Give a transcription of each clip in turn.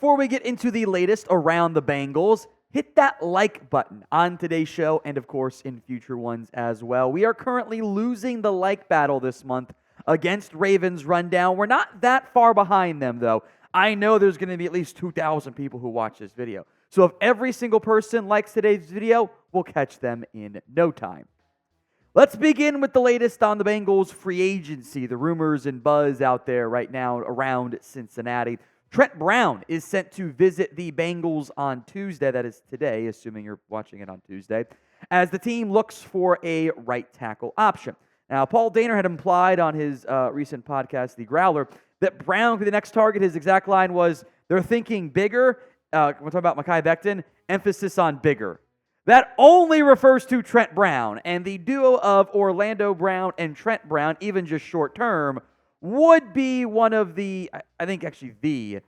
Before we get into the latest around the Bengals, hit that like button on today's show and, of course, in future ones as well. We are currently losing the like battle this month against Ravens Rundown. We're not that far behind them, though. I know there's going to be at least 2,000 people who watch this video. So if every single person likes today's video, we'll catch them in no time. Let's begin with the latest on the Bengals free agency, the rumors and buzz out there right now around Cincinnati. Trent Brown is sent to visit the Bengals on Tuesday, that is today, assuming you're watching it on Tuesday, as the team looks for a right tackle option. Now, Paul Dehner had implied on his recent podcast, The Growler, that Brown could be the next target. His exact line was, they're thinking bigger. We're talking about Mekhi Becton, emphasis on bigger. That only refers to Trent Brown, and the duo of Orlando Brown and Trent Brown, even just short term, would be one of the, I think actually the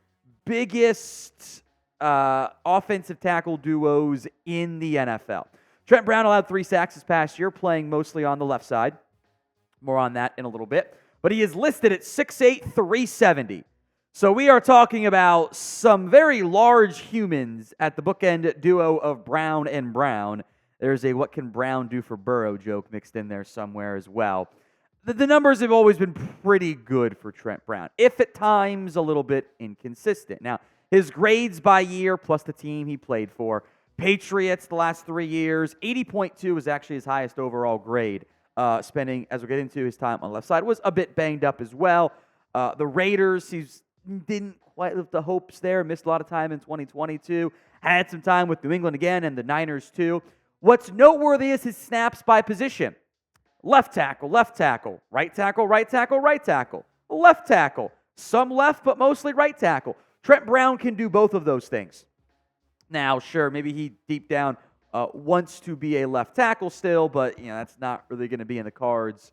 biggest offensive tackle duos in the NFL. Trent Brown allowed 3 sacks this past year, playing mostly on the left side. More on that in a little bit. But he is listed at 6'8", 370. So we are talking about some very large humans at the bookend duo of Brown and Brown. There's a what can Brown do for Burrow joke mixed in there somewhere as well. The numbers have always been pretty good for Trent Brown, if at times a little bit inconsistent. Now, his grades by year plus the team he played for. Patriots the last 3 years, 80.2 was actually his highest overall grade. Spending, as we get into his time on the left side, was a bit banged up as well. The Raiders, he didn't quite live the hopes there. Missed a lot of time in 2022. Had some time with New England again and the Niners too. What's noteworthy is his snaps by position. Left tackle, right tackle, right tackle, right tackle. Left tackle, some left, but mostly right tackle. Trent Brown can do both of those things. Now, sure, maybe he deep down wants to be a left tackle still, but that's not really going to be in the cards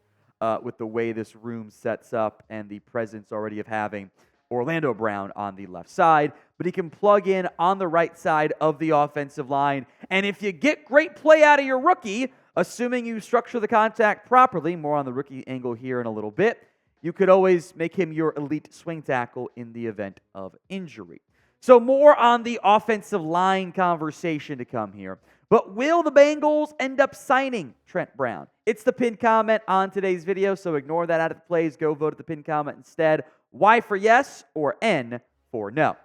with the way this room sets up and the presence already of having Orlando Brown on the left side. But he can plug in on the right side of the offensive line. And if you get great play out of your rookie, assuming you structure the contact properly, more on the rookie angle here in a little bit, you could always make him your elite swing tackle in the event of injury. So more on the offensive line conversation to come here. But will the Bengals end up signing Trent Brown? It's the pinned comment on today's video, so ignore that out of the plays. Go vote at the pinned comment instead. Y for yes or N for no.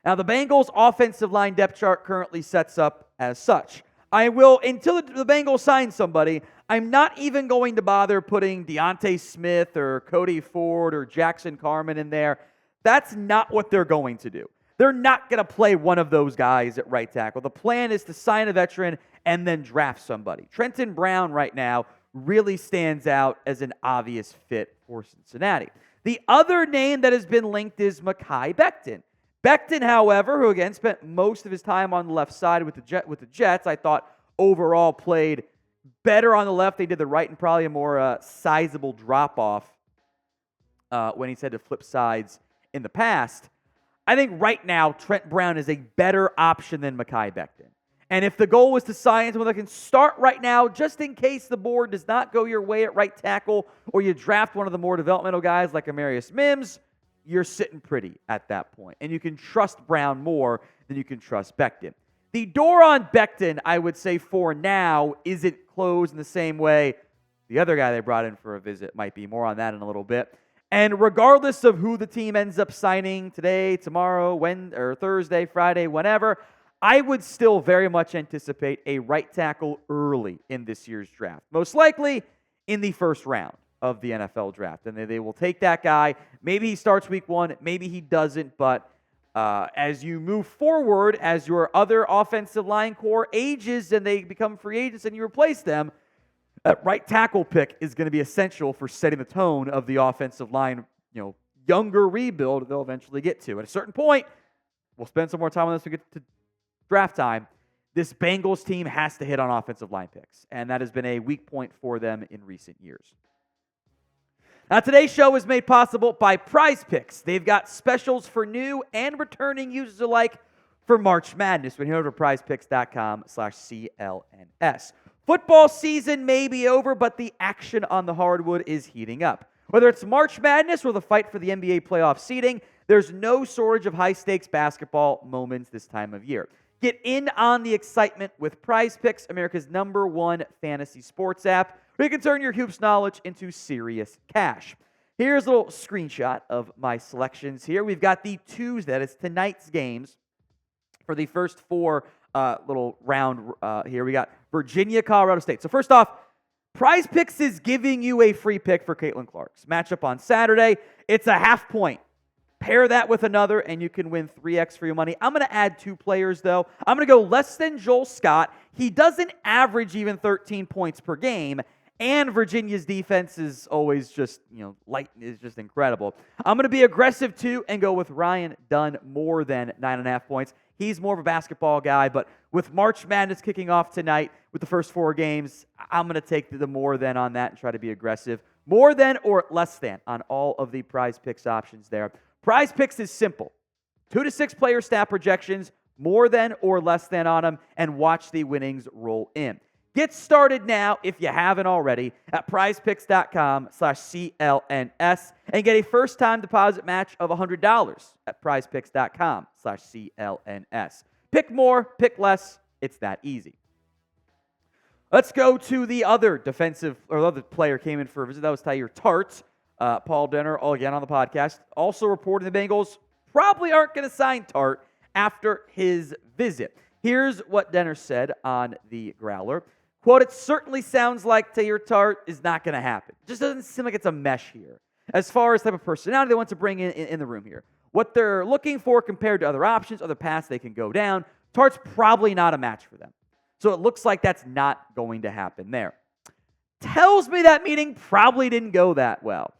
Now, the Bengals' offensive line depth chart currently sets up as such. I will, until the Bengals sign somebody, I'm not even going to bother putting Deontay Smith or Cody Ford or Jackson Carman in there. That's not what they're going to do. They're not going to play one of those guys at right tackle. The plan is to sign a veteran and then draft somebody. Trenton Brown right now really stands out as an obvious fit for Cincinnati. The other name that has been linked is Mekhi Becton. Becton, however, who again spent most of his time on the left side with the Jets, I thought overall played better on the left. They did the right and probably a more sizable drop-off when he's had to flip sides in the past. I think right now Trent Brown is a better option than Mekhi Becton. And if the goal was to sign someone that can start right now, just in case the board does not go your way at right tackle, or you draft one of the more developmental guys like Amarius Mims, you're sitting pretty at that point. And you can trust Brown more than you can trust Becton. The door on Becton, I would say for now, isn't closed in the same way the other guy they brought in for a visit might be. More on that in a little bit. And regardless of who the team ends up signing today, tomorrow, or Thursday, Friday, whenever, I would still very much anticipate a right tackle early in this year's draft. Most likely in the first round of the NFL draft. And they will take that guy. Maybe he starts week 1, maybe he doesn't, but as you move forward, as your other offensive line core ages and they become free agents and you replace them, that right tackle pick is going to be essential for setting the tone of the offensive line, younger rebuild they'll eventually get to. At a certain point, we'll spend some more time on this when we get to draft time. This Bengals team has to hit on offensive line picks, and that has been a weak point for them in recent years. Now, today's show is made possible by Prize Picks. They've got specials for new and returning users alike for March Madness when you head over to prizepicks.com/CLNS. Football season may be over, but the action on the hardwood is heating up. Whether it's March Madness or the fight for the NBA playoff seeding, There's no shortage of high-stakes basketball moments this time of year. Get in on the excitement with Prize Picks, America's #1 fantasy sports app, where you can turn your hoops knowledge into serious cash. Here's a little screenshot of my selections here. We've got the Tuesday, that is tonight's games, for the first four little round here. We got Virginia, Colorado State. So first off, Prize Picks is giving you a free pick for Caitlin Clark's matchup on Saturday. It's a half point. Pair that with another, and you can win 3x for your money. I'm going to add 2 players, though. I'm going to go less than Joel Scott. He doesn't average even 13 points per game, and Virginia's defense is always just, light is just incredible. I'm going to be aggressive, too, and go with Ryan Dunn more than 9.5 points. He's more of a basketball guy, but with March Madness kicking off tonight with the first 4 games, I'm going to take the more than on that and try to be aggressive. More than or less than on all of the Prize Picks options there. Prize Picks is simple. 2 to 6 player stat projections, more than or less than on them, and watch the winnings roll in. Get started now, if you haven't already, at prizepicks.com/CLNS and get a first-time deposit match of $100 at prizepicks.com/CLNS. Pick more, pick less. It's that easy. Let's go to the other other player came in for a visit. That was Teair Tart. Paul Denner, again on the podcast, also reporting the Bengals probably aren't going to sign Tart after his visit. Here's what Denner said on the Growler. Quote, "It certainly sounds like Teair Tart is not going to happen. It just doesn't seem like it's a mesh here. As far as type of personality they want to bring in the room here. What they're looking for compared to other options, other paths they can go down, Tart's probably not a match for them. So it looks like that's not going to happen there. Tells me that meeting probably didn't go that well.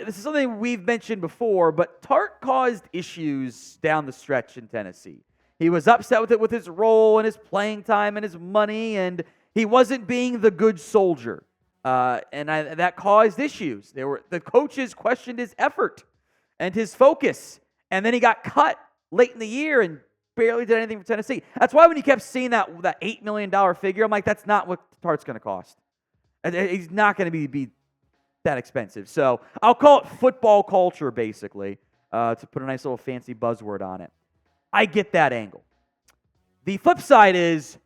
This is something we've mentioned before, but Tart caused issues down the stretch in Tennessee. He was upset with his role and his playing time and his money, and he wasn't being the good soldier. That caused issues. The coaches questioned his effort and his focus, and then he got cut late in the year and barely did anything for Tennessee. That's why when you kept seeing that $8 million figure, I'm like, that's not what Tart's going to cost. He's not going to be that expensive. So I'll call it football culture, basically, to put a nice little fancy buzzword on it. I get that angle. The flip side is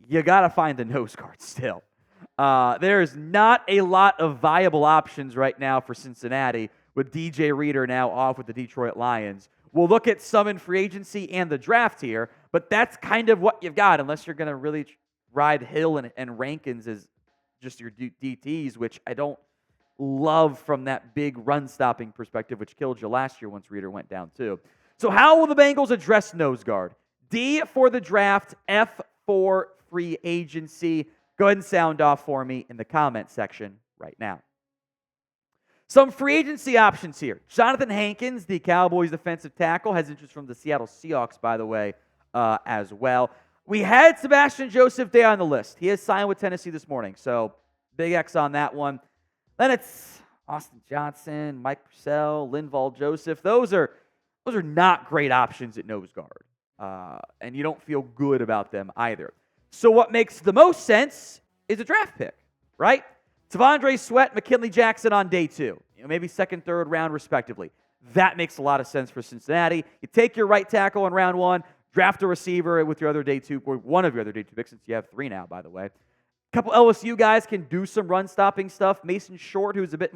you got to find the nose guard still. There's not a lot of viable options right now for Cincinnati with DJ Reader now off with the Detroit Lions. We'll look at some in free agency and the draft here, but that's kind of what you've got unless you're going to really ride Hill and Rankins as just your DTs, which I don't love from that big run-stopping perspective, which killed you last year once Reader went down too. So how will the Bengals address nose guard? D for the draft, F for free agency. Go ahead and sound off for me in the comment section right now. Some free agency options here. Jonathan Hankins, the Cowboys defensive tackle, has interest from the Seattle Seahawks, by the way, as well. We had Sebastian Joseph Day on the list. He has signed with Tennessee this morning, so big X on that one. Then it's Austin Johnson, Mike Purcell, Linval Joseph. Those are not great options at nose guard, and you don't feel good about them either. So what makes the most sense is a draft pick, right? Tavondre Sweat, McKinley Jackson on day 2, maybe second, third round respectively. That makes a lot of sense for Cincinnati. You take your right tackle in round 1, draft a receiver with your other day 2, or one of your other day 2 picks, since you have 3 now, by the way. A couple LSU guys can do some run-stopping stuff. Mason Short, who's a bit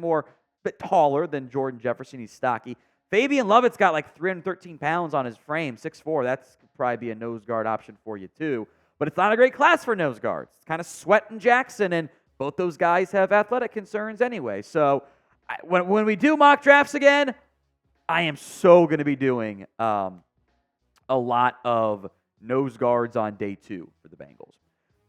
taller than Jordan Jefferson. He's stocky. Fabian Lovett's got like 313 pounds on his frame, 6'4". That's could probably be a nose guard option for you too. But it's not a great class for nose guards. It's kind of Sweat and Jackson, and both those guys have athletic concerns anyway. So when we do mock drafts again, I am so going to be doing a lot of nose guards on day 2 for the Bengals.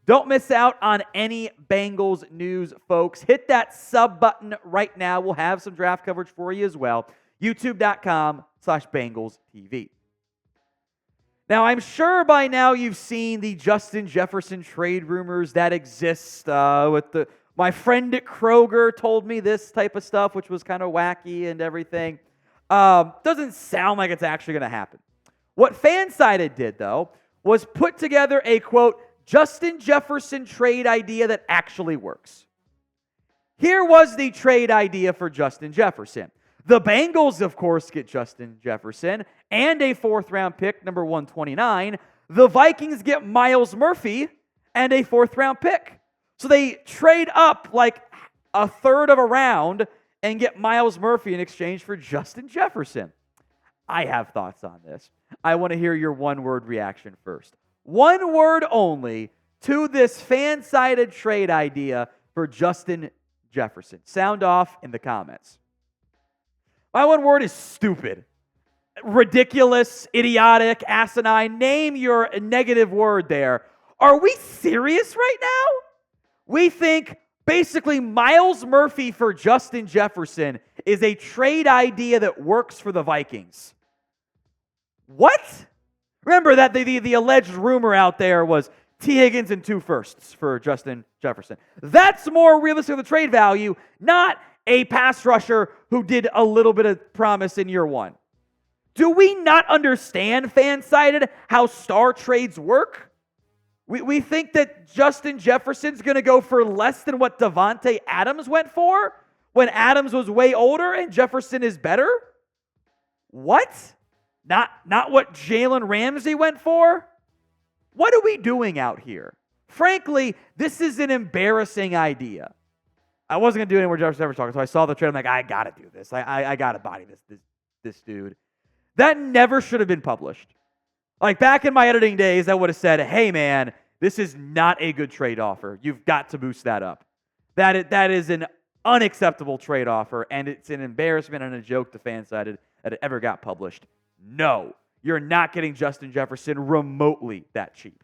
Don't miss out on any Bengals news, folks. Hit that sub button right now. We'll have some draft coverage for you as well. YouTube.com/Bengals TV. Now, I'm sure by now you've seen the Justin Jefferson trade rumors that exist. My friend at Kroger told me this type of stuff, which was kind of wacky and everything. Doesn't sound like it's actually going to happen. What Fansided did, though, was put together a, quote, Justin Jefferson trade idea that actually works. Here was the trade idea for Justin Jefferson. The Bengals, of course, get Justin Jefferson and a 4th-round pick, number 129. The Vikings get Myles Murphy and a 4th-round pick. So they trade up like a third of a round and get Myles Murphy in exchange for Justin Jefferson. I have thoughts on this. I want to hear your one-word reaction first. One word only to this fan-sided trade idea for Justin Jefferson. Sound off in the comments. My one word is stupid. Ridiculous, idiotic, asinine. Name your negative word there. Are we serious right now? We think basically Myles Murphy for Justin Jefferson is a trade idea that works for the Vikings. What? Remember that the alleged rumor out there was T. Higgins and 2 firsts for Justin Jefferson. That's more realistic of the trade value, not a pass rusher who did a little bit of promise in year 1. Do we not understand, Fansided, how star trades work? We think that Justin Jefferson's going to go for less than what Davante Adams went for when Adams was way older and Jefferson is better? What? Not what Jalen Ramsey went for? What are we doing out here? Frankly, this is an embarrassing idea. I wasn't going to do any more Jefferson talking, so I saw the trade. I'm like, I got to do this. I got to body this dude. That never should have been published. Like back in my editing days, I would have said, hey man, this is not a good trade offer. You've got to boost that up. That is an unacceptable trade offer, and it's an embarrassment and a joke to Fansided that it ever got published. No, you're not getting Justin Jefferson remotely that cheap.